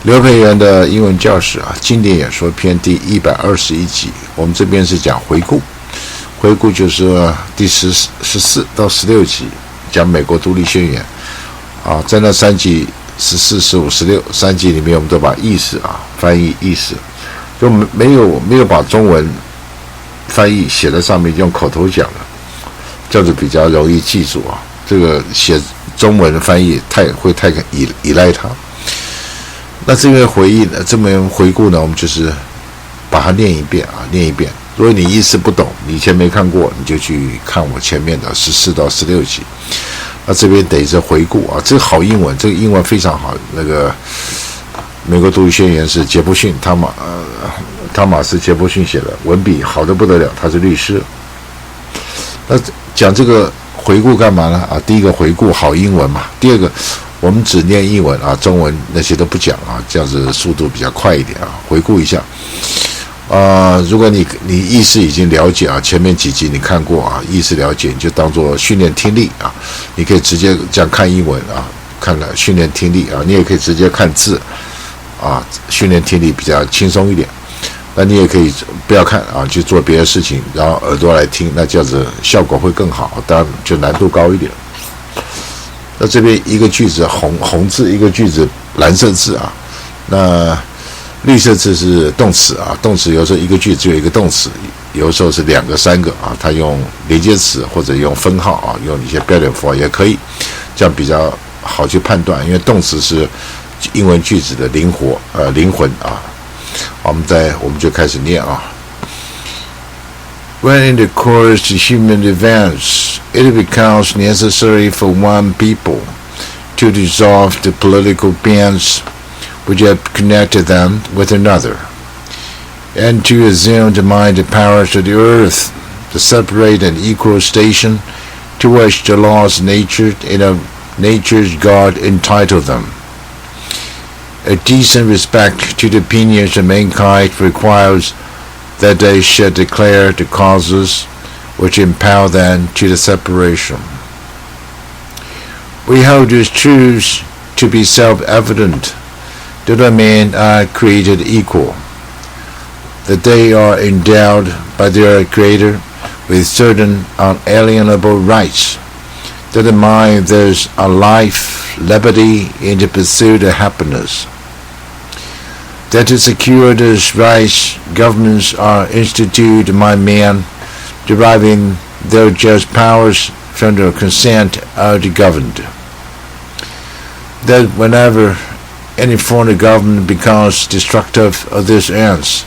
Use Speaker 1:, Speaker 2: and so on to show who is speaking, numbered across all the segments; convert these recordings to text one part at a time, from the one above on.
Speaker 1: 刘培元的英文教室经典演说篇第121集，我们这边是讲回顾，回顾就是第14到16集，讲美国独立宣言在那3集14、15、16 3集里面，我们都把意思翻译意思，就没有把中文翻译写在上面，用口头讲的，这样子比较容易记住这个写中文的翻译太依赖它。那这边回顾呢，我们就是把它念一遍。如果你意思不懂，你以前没看过，你就去看我前面的14到16集。那这边等于是回顾这个好英文，这个英文非常好。那个美国独立宣言是杰弗逊汤马斯·杰弗逊写的，文笔好得不得了，他是律师。那讲这个回顾干嘛呢？第一个回顾好英文嘛，第二个我们只念英文中文那些都不讲这样子速度比较快一点回顾一下如果你意思已经了解前面几集你看过意思了解，你就当做训练听力你可以直接这样看英文看了训练听力你也可以直接看字训练听力比较轻松一点。那你也可以不要看去做别的事情，然后耳朵来听，那这样子效果会更好，当然就难度高一点。那这边一个句子红字，一个句子蓝色字那绿色字是动词动词有时候一个句子只有一个动词，有时候是2个3个它用连接词或者用分号用一些标点符号也可以，这样比较好去判断，因为动词是英文句子的灵魂我们就开始念When in the course of human events, it becomes necessary for one people to dissolve the political bands which have connected them with another, and to assume to mind the powers of the earth, to separate an equal station to which the laws of nature and of nature's God entitle them.A decent respect to the opinions of mankind requires that they should declare the causes which impel them to the separation. We hold these truths to be self-evident, that all men are created equal, that they are endowed by their Creator with certain unalienable rights, that the mind there's a life, liberty, in the pursuit of happiness.That to secure these rights, governments are instituted by men, deriving their just powers from the consent of the governed. That whenever any foreign government becomes destructive of these ends,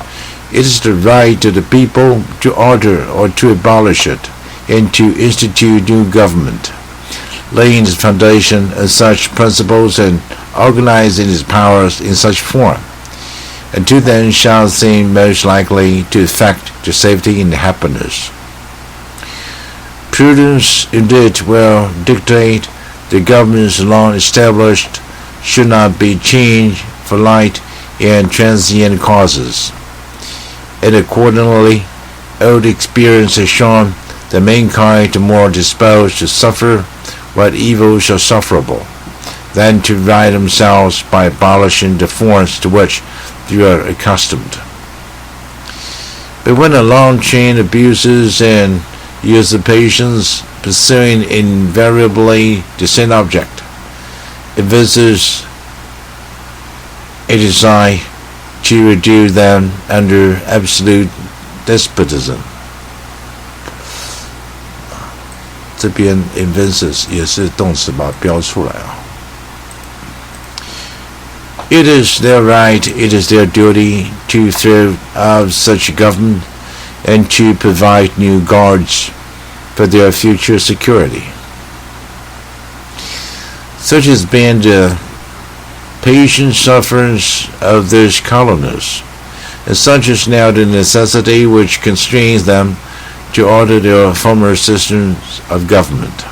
Speaker 1: it is the right of the people to alter or to abolish it, and to institute new government, laying its foundation on such principles and organizing its powers in such form.And to them shall seem most likely to effect the safety and happiness. Prudence indeed will dictate the governments long established should not be changed for light and transient causes. And accordingly, old experience has shown that mankind are more disposed to suffer what evils are sufferable, than to right themselves by abolishing the forms to which,You are accustomed. But when a long chain of abuses and usurpations pursuing invariably the same object evinces a desire to reduce them under absolute despotism. 这边 evinces 也是动词把它标出来It is their right, it is their duty to throw out such a government and to provide new guards for their future security. Such has been the patient sufferance of those colonists, and such is now the necessity which constrains them to alter their former systems of government.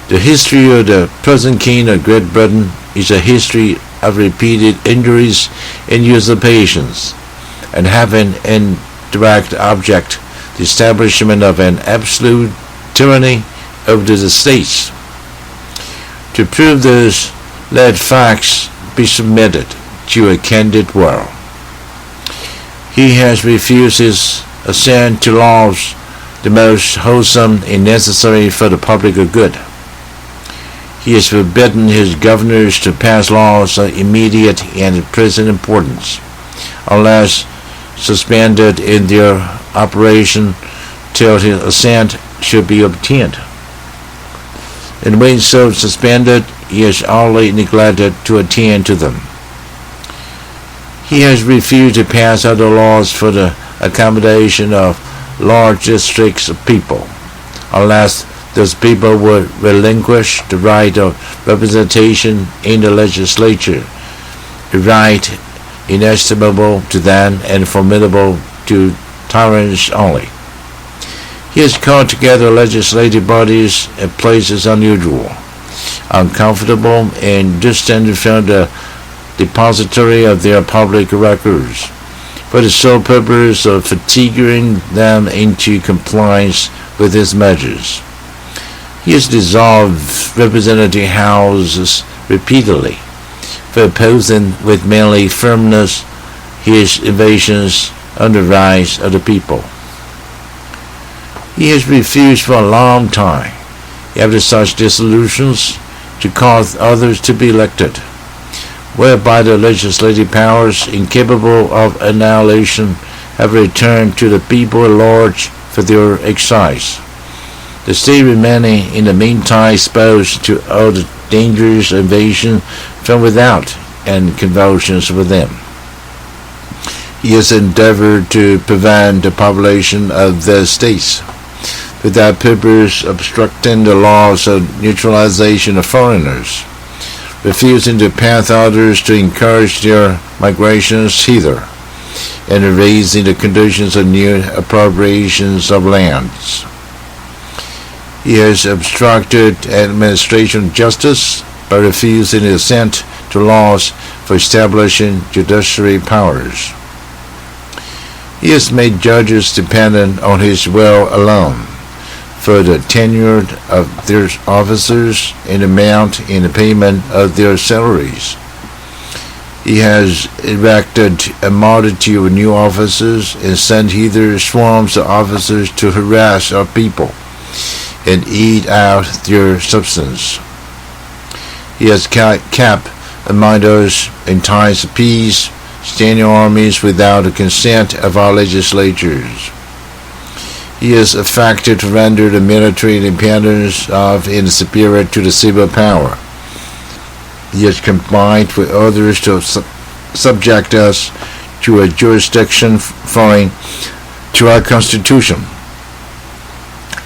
Speaker 1: The history of the present king of Great Britain,is a history of repeated injuries and usurpations, and having in direct object the establishment of an absolute tyranny over the states. To prove this, let facts be submitted to a candid world. He has refused his assent to laws the most wholesome and necessary for the public good. He has forbidden his governors to pass laws of immediate and present importance, unless suspended in their operation till his assent should be obtained. And when so suspended, he has utterly neglected to attend to them. He has refused to pass other laws for the accommodation of large districts of people, unless those people would relinquish the right of representation in the legislature, a right inestimable to them and formidable to tyrants only. He has called together legislative bodies at places unusual, uncomfortable, and distant from the depository of their public records, for the sole purpose of fatiguing them into compliance with his measures. He has dissolved representative houses repeatedly, for opposing with manly firmness his evasions on the rights of the people. He has refused for a long time, after such dissolutions, to cause others to be elected, whereby the legislative powers, incapable of annihilation, have returned to the people at large for their exercise, the state remaining in the meantime exposed to all the dangers of invasion from without and convulsions within. He has endeavored to prevent the population of the states, without purpose obstructing the laws of neutralization of foreigners, refusing to pass orders to encourage their migrations hither, and raising the conditions of new appropriations of lands. He has obstructed administration of justice by refusing assent to laws for establishing judiciary powers. He has made judges dependent on his will alone, for the tenure of their officers and amount and the payment of their salaries. He has erected a multitude of new officers and sent hither swarms of officers to harass our people and eat out their substance. He has kept among us in times of peace standing armies without the consent of our legislatures. He has affected to render the military independence of and superior to the civil power. He has combined with others to subject us to a jurisdiction foreign to our Constitution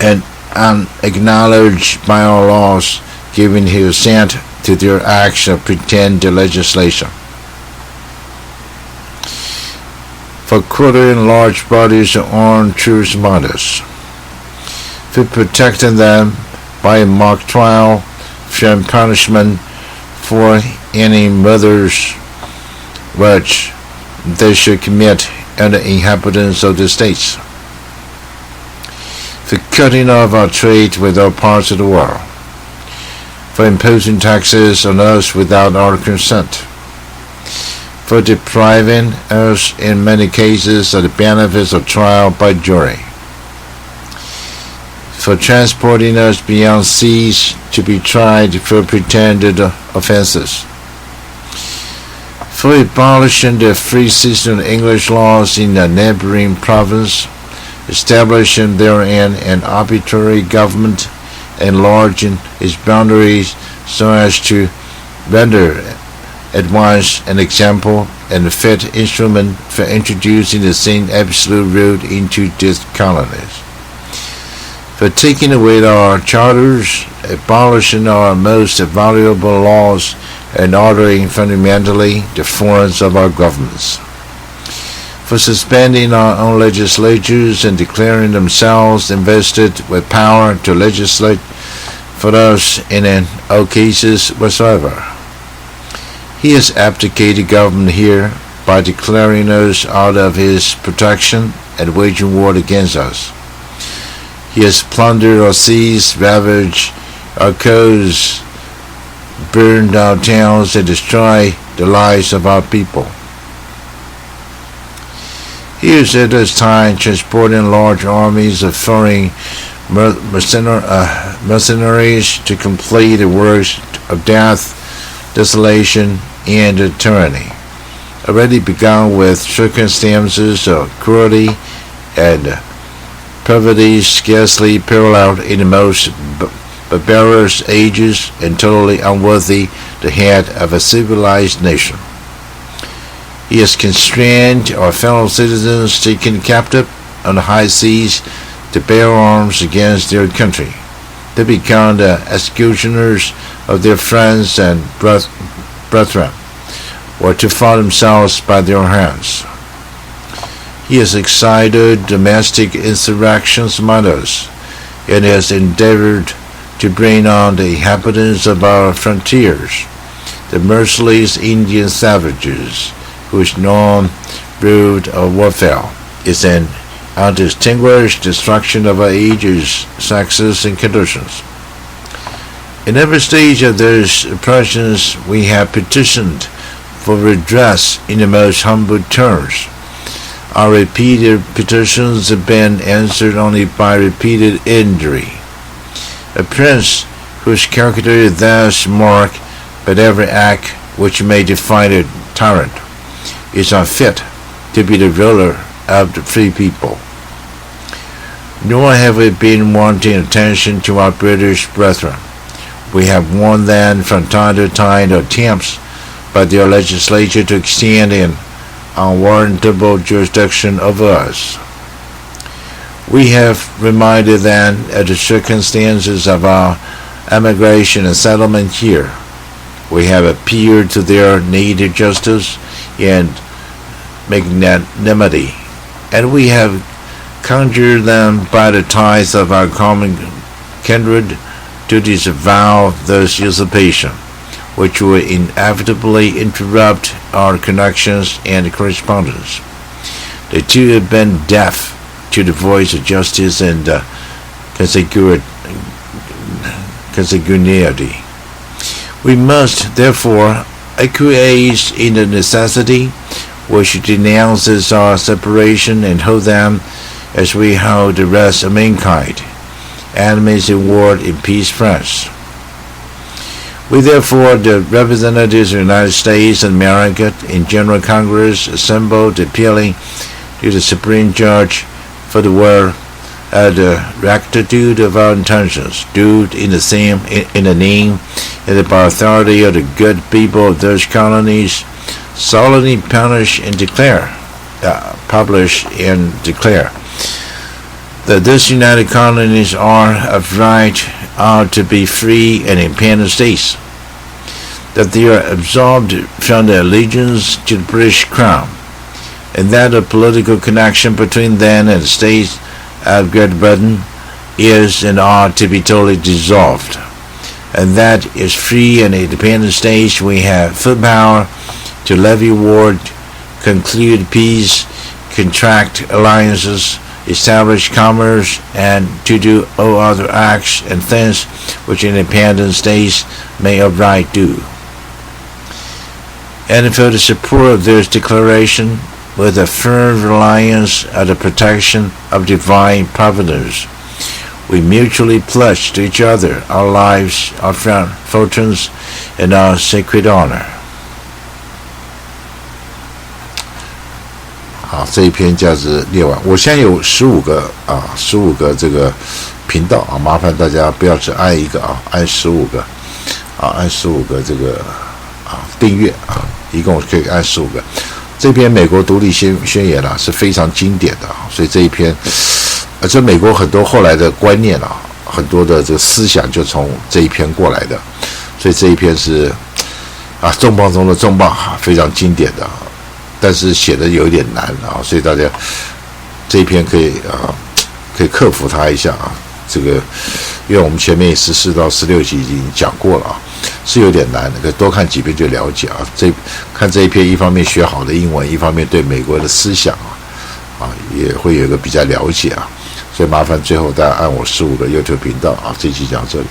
Speaker 1: and unacknowledged by our laws, giving his assent to their acts of pretended legislation. For quartering large bodies of armed troops among us, for protecting them by a mock trial from punishment for any murders which they should commit on the inhabitants of the states, for cutting off our trade with all parts of the world, for imposing taxes on us without our consent, for depriving us in many cases of the benefits of trial by jury, for transporting us beyond seas to be tried for pretended offenses, for abolishing the free system of English laws in a neighboring province, establishing therein an arbitrary government, enlarging its boundaries so as to render at once an example and a fit instrument for introducing the same absolute rule into these colonies, for taking away our charters, abolishing our most valuable laws, and altering fundamentally the forms of our governments, for suspending our own legislatures and declaring themselves invested with power to legislate for us in all cases whatsoever. He has abdicated government here by declaring us out of his protection and waging war against us. He has plundered our seas, ravaged our coasts, burn our towns, and destroy the lives of our people. He was at this time transporting large armies of foreign mercenaries to complete the works of death, desolation, and tyranny, already begun with circumstances of cruelty and poverty scarcely paralleled in the most barbarous ages and totally unworthy the head of a civilized nation. He has constrained our fellow citizens taken captive on the high seas to bear arms against their country, to become the executioners of their friends and brethren, or to fall themselves by their hands. He has excited domestic insurrections among us, and has endeavored to bring on the inhabitants of our frontiers, the merciless Indian savages, whose known route of warfare is an undistinguished destruction of our ages, sexes, and conditions. In every stage of those oppressions, we have petitioned for redress in the most humble terms. Our repeated petitions have been answered only by repeated injury. A prince whose character is thus marked by every act which may define a tyrant is unfit to be the ruler of the free people. Nor have we been wanting attention to our British brethren. We have warned them from time to time of attempts by their legislature to extend an unwarrantable jurisdiction over us. We have reminded them of the circumstances of our emigration and settlement here. We have appealed to their need of justice and magnanimity, and we have conjured them by the ties of our common kindred to disavow this usurpation, which will inevitably interrupt our connections and correspondence. They too have been deaf to the voice of justice and consanguinity. We must, therefore, acquiesce in the necessity which denounces our separation and hold them as we hold the rest of mankind, enemies in war, in peace friends. We therefore, the representatives of the United States and America in General Congress, assembled appealing to the Supreme Judge for the will of the rectitude of our intentions, do in the name and by authority of the good people of those colonies, solemnly publish and declare that these united colonies are of right to be free and independent states, that they are absolved from their allegiance to the British Crown, and that the political connection between them and the states of Great Britain is and ought to be totally dissolved, and that as free and independent states we have full power to levy war, conclude peace, contract alliances, establish commerce, and to do all other acts and things which independent states may of right do. And for the support of this declaration, with a firm reliance on the protection of divine providence, we mutually pledge to each other our lives, our fortunes, and our sacred honor. 好，这一篇价值列完。我现在有15个这个频道啊，麻烦大家不要只按一个啊，按15个啊，按15个这个订阅啊，一共可以按15个。这篇美国独立宣言啊是非常经典的啊，所以这一篇，这美国很多后来的观念啊，很多的这个思想就从这一篇过来的，所以这一篇是重磅中的重磅非常经典的。但是写的有一点难啊，所以大家这一篇可以克服它一下啊。这个因为我们前面14到16集已经讲过了啊，是有点难，可以多看几遍就了解啊。看这一篇，一方面学好的英文，一方面对美国的思想也会有一个比较了解啊。所以麻烦最后大家按我15个 YouTube 频道啊，这期讲到这里。